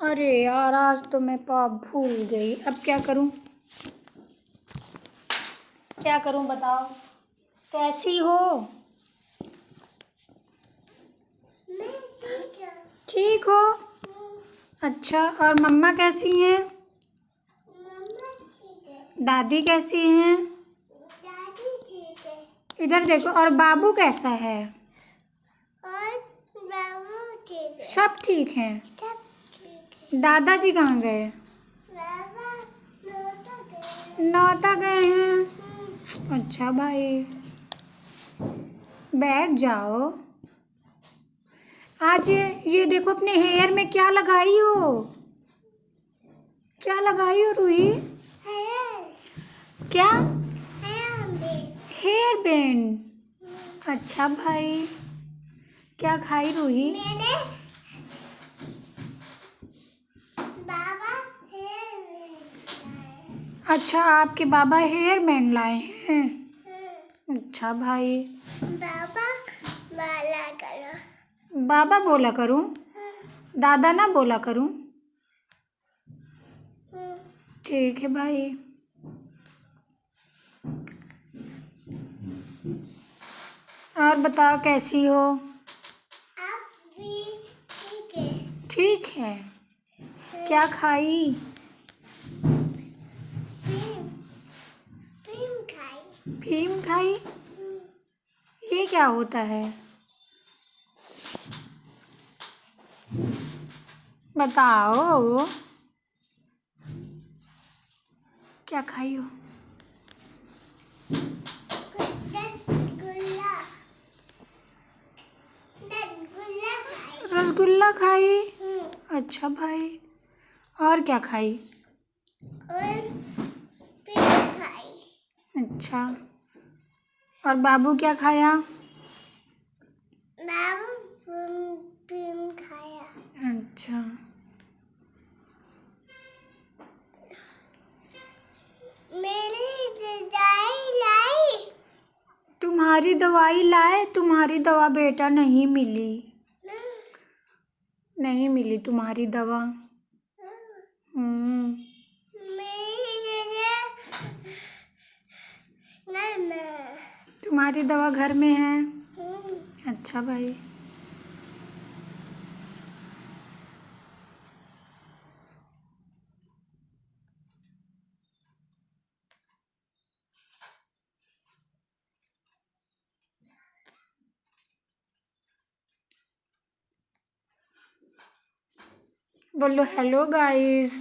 अरे यार, आज तो मैं पाप भूल गई। अब क्या करूं? क्या करूं बताओ। कैसी हो? मैं ठीक हूँ। ठीक हो? अच्छा, और मम्मा कैसी हैं? मम्मा ठीक है। दादी कैसी हैं? दादी ठीक है। इधर देखो। और बाबू कैसा है? और बाबू ठीक है। सब ठीक हैं। सब ठीक है। दादाजी कहाँ गए? बाबा नौता गए। नौता गए हैं। अच्छा भाई, बैठ जाओ। आज ये देखो, अपने हेयर में क्या लगाई हो? क्या लगाई हो रूही? क्या? Hair band. अच्छा भाई, क्या खाई रूही? मैंने बाबा हेयर बैंड अच्छा, आपके बाबा हेयर बैंड लाए हैं। अच्छा भाई। बाबा वाला करो। बाबा बोला करूं? दादा ना बोला करूं? ठीक है भाई। और बताओ, कैसी हो? आप भी ठीक है। ठीक है। क्या खाई? क्रीम क्रीम खाई। फीम खाई? ये क्या होता है? बताओ, क्या खाई हो? रसगुल्ला रसगुल्ला खाई। रसगुल्ला खाई? अच्छा भाई। और क्या खाई? और क्रीम खाई। अच्छा, और बाबू क्या खाया? बाबू क्रीम खाया। अच्छा, मेरी दवाई लाई। तुम्हारी दवाई लाए? तुम्हारी दवा बेटा नहीं मिली। नहीं मिली तुम्हारी दवा। तुम्हारी दवा घर में है? अच्छा भाई। बोलो हेलो गाइस।